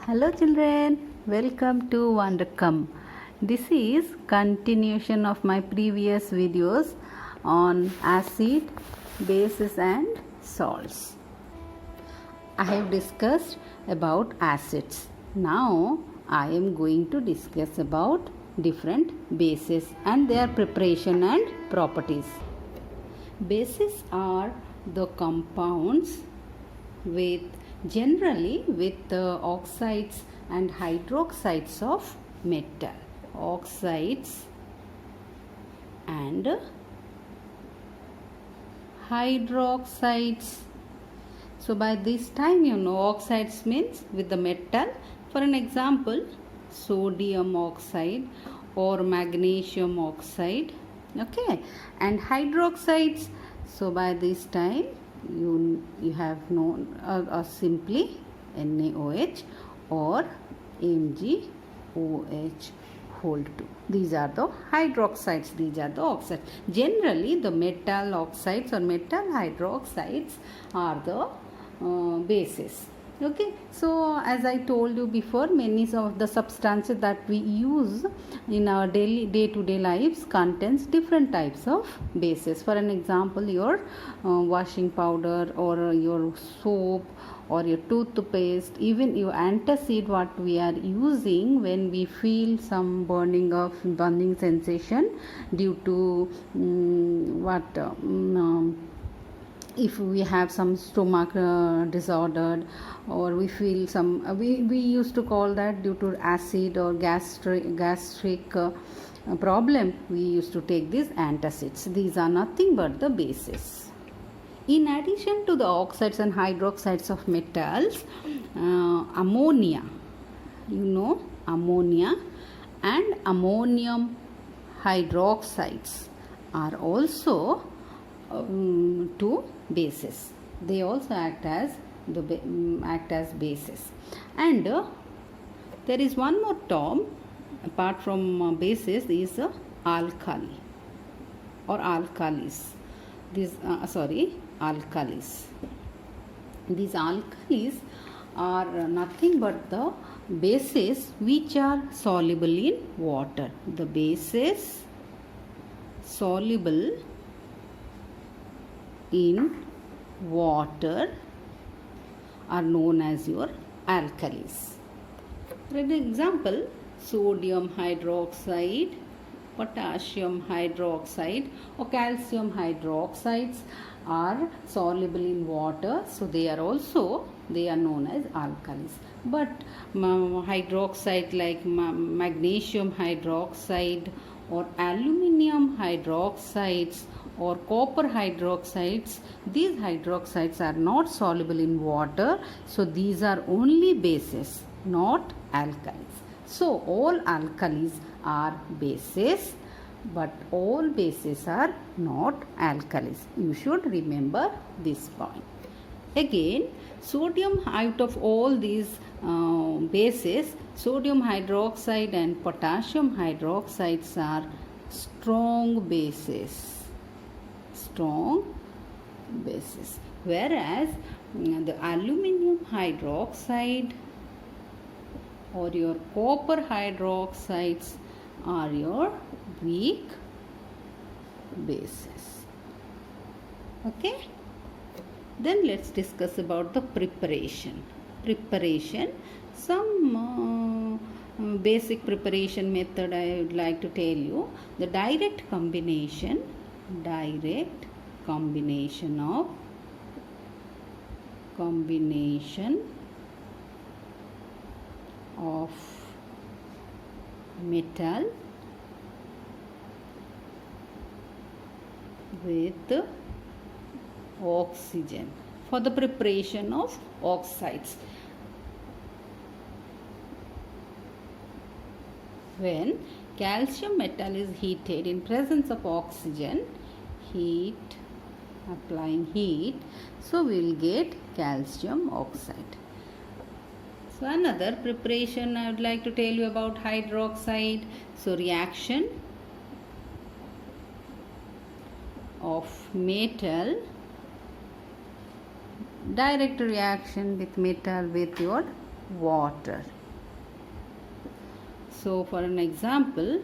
Hello children, welcome to Wondercome. This is continuation of my previous videos on acid, bases and salts. I have discussed about acids. Now I am going to discuss about different bases and their preparation and properties. Bases are the compounds generally with oxides and hydroxides of metal. Oxides and hydroxides. So by this time oxides means with the metal. For an example, sodium oxide or magnesium oxide. Okay, and hydroxides. So by this time you have known simply NaOH or MgOH whole 2. These are the hydroxides, these are the oxides. Generally the metal oxides or metal hydroxides are the bases. Okay, so as I told you before, many of the substances that we use in our day-to-day lives contains different types of bases. For an example, your washing powder or your soap or your toothpaste, even your antacid what we are using when we feel some burning sensation due to if we have some stomach disordered, or we feel some we used to call that due to acid or gastric problem, we used to take these antacids. These are nothing but the bases. In addition to the oxides and hydroxides of metals, ammonia, ammonia and ammonium hydroxides are also two bases. They also act as bases. And there is one more term apart from bases, is alkali or alkalis. Alkalis. These alkalis are nothing but the bases which are soluble in water. The bases soluble in water are known as your alkalis. For an example, sodium hydroxide, potassium hydroxide or calcium hydroxides are soluble in water, so they are known as alkalis. But hydroxide like magnesium hydroxide or aluminium hydroxides or copper hydroxides, these hydroxides are not soluble in water, so these are only bases, not alkalis. So all alkalis are bases, but all bases are not alkalis. You should remember this point. Again, sodium, out of all these bases, sodium hydroxide and potassium hydroxides are strong bases. Whereas the aluminium hydroxide or your copper hydroxides are your weak bases. Okay, then let's discuss about the preparation. Some basic preparation method I would like to tell you. The direct combination of metal with oxygen for the preparation of oxides. When calcium metal is heated in presence of oxygen, applying heat, so we will get calcium oxide. So another preparation I would like to tell you about hydroxide. So reaction of metal, direct reaction with metal with your water. So for an example,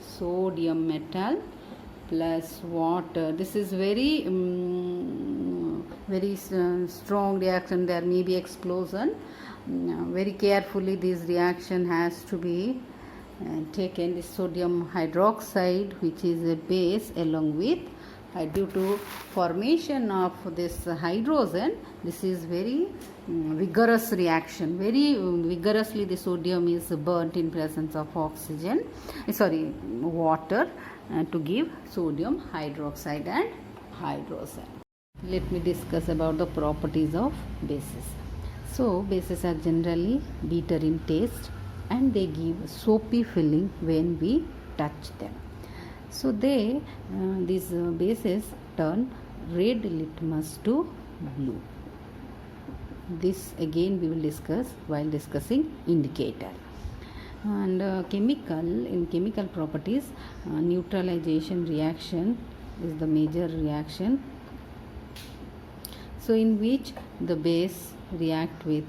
sodium metal plus water. This is very strong reaction. There may be explosion. Very carefully this reaction has to be taken. This sodium hydroxide, which is a base, along with due to formation of this hydrogen, this is very vigorous reaction. Very vigorously the sodium is burnt in presence of water to give sodium hydroxide and hydrogen. Let me discuss about the properties of bases. So bases are generally bitter in taste and they give soapy feeling when we touch them. So these bases turn red litmus to blue. This again we will discuss while discussing indicator. And in chemical properties, neutralization reaction is the major reaction. So in which the base react with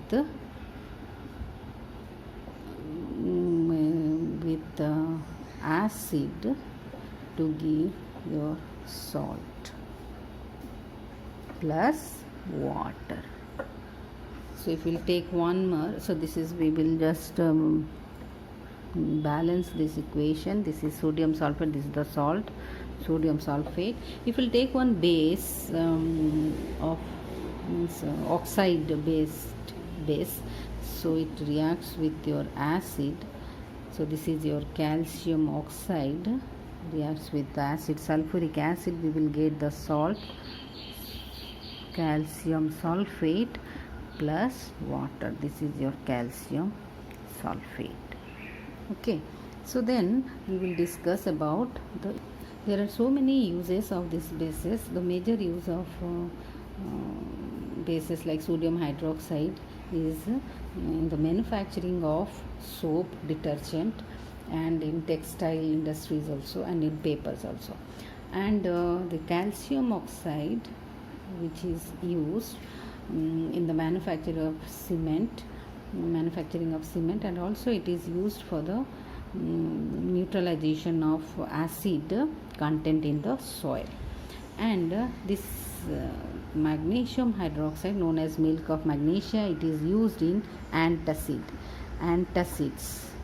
acid to give your salt plus water. So if we'll take one more, so this is, we will just balance this equation. This is sodium sulfate, this is the salt, sodium sulfate. If we'll take one base oxide based base, so it reacts with your acid. So this is your calcium oxide reacts with the acid, sulfuric acid, we will get the salt, calcium sulfate plus water. This is your calcium sulfate. Okay, so then we will discuss about there are so many uses of this bases. The major use of bases like sodium hydroxide is in the manufacturing of soap, detergent, and in textile industries also, and in papers also. And the calcium oxide, which is used in the manufacturing of cement, and also it is used for the neutralization of acid content in the soil. And this magnesium hydroxide, known as milk of magnesia, it is used in antacids.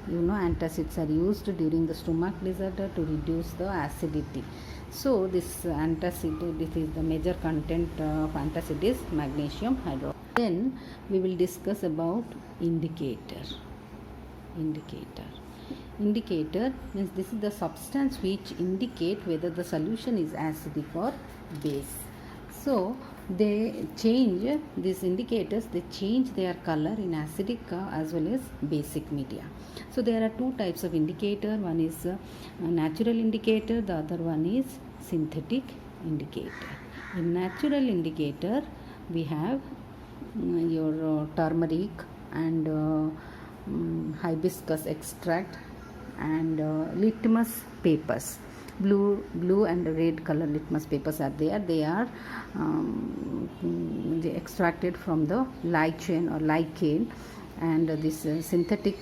Antacids are used during the stomach disorder to reduce the acidity. So this antacid, this is the major content of antacid is magnesium hydroxide. Then we will discuss about indicator means this is the substance which indicate whether the solution is acidic or base. So they change, these indicators, they change their color in acidic as well as basic media. So there are two types of indicator. One is natural indicator, the other one is synthetic indicator. In natural indicator we have your turmeric and hibiscus extract and litmus papers. Blue and red color litmus papers are there. They are they extracted from the lichen or lichen, and this synthetic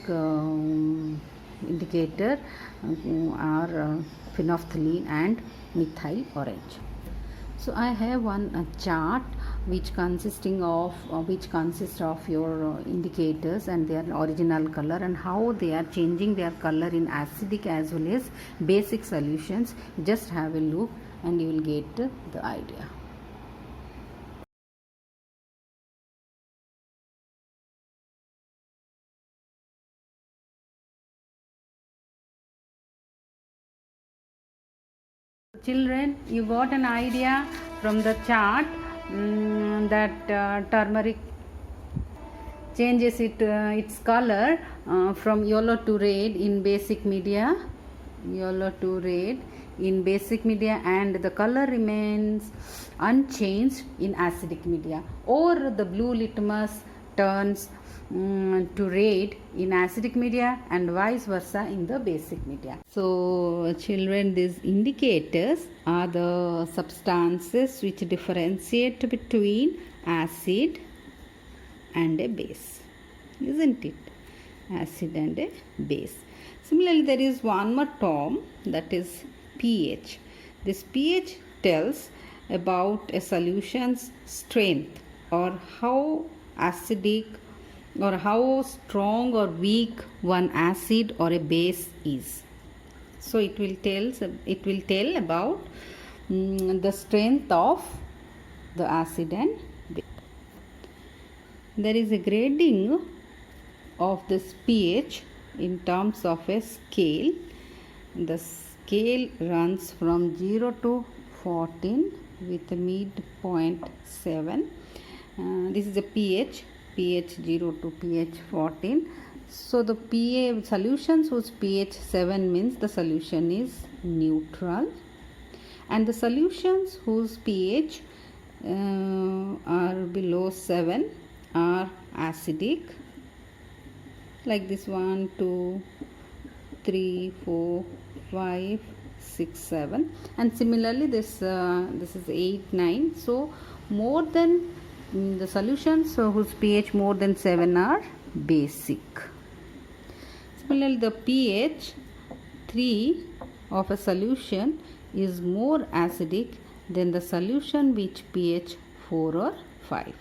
indicator are phenolphthalein and methyl orange. So I have one chart which consists of your indicators and their original color, and how they are changing their color in acidic as well as basic solutions. Just have a look and you will get the idea. Children, you got an idea from the chart that turmeric changes its color from yellow to red in basic media, and the color remains unchanged in acidic media, or the blue litmus turns to red in acidic media and vice versa in the basic media. So children, these indicators are the substances which differentiate between acid and a base, isn't it? Acid and a base. Similarly, there is one more term, that is pH. This pH tells about a solution's strength, or how acidic or how strong or weak one acid or a base is. So it will tell about the strength of the acid and base. There is a grading of this pH in terms of a scale. The scale runs from 0 to 14 with a midpoint 7. This is a pH 0 to pH 14. So the pH solutions whose pH 7 means the solution is neutral, and the solutions whose pH are below 7 are acidic, like this 1, 2, 3, 4, 5, 6, 7, and similarly this is 8, 9. So more than the solutions whose pH more than 7 are basic. Similarly, the pH 3 of a solution is more acidic than the solution which pH 4 or 5.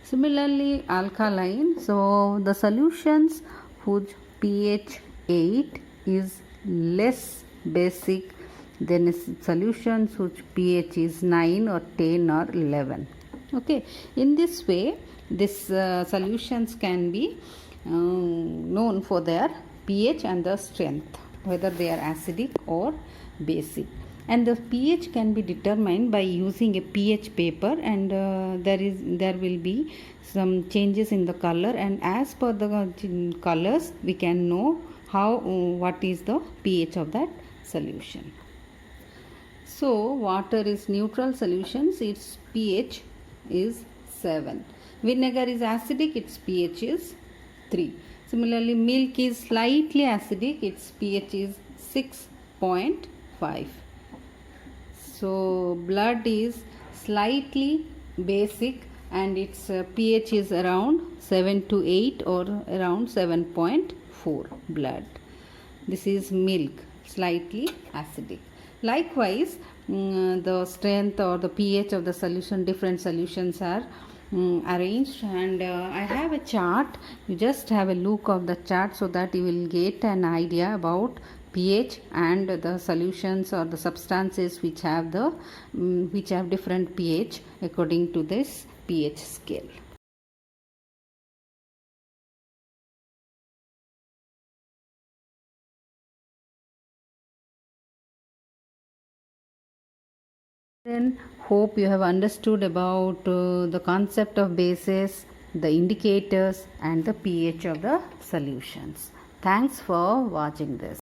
Similarly, alkaline, so the solutions whose pH 8 is less basic than solutions whose pH is 9 or 10 or 11. Okay, in this way, these solutions can be known for their pH and the strength, whether they are acidic or basic. And the pH can be determined by using a pH paper, and there will be some changes in the color, and as per the colors we can know what is the pH of that solution. So water is neutral solutions, its pH is 7. Vinegar is acidic, its pH is 3. Similarly, milk is slightly acidic, its pH is 6.5. So blood is slightly basic, and its pH is around 7 to 8 or around 7.4 blood. This is milk, slightly acidic. Likewise, the strength or the pH of the solution, different solutions are arranged, and I have a chart. You just have a look of the chart so that you will get an idea about pH and the solutions or the substances which have different pH according to this pH scale. Then hope you have understood about the concept of bases, the indicators, and the pH of the solutions. Thanks for watching this.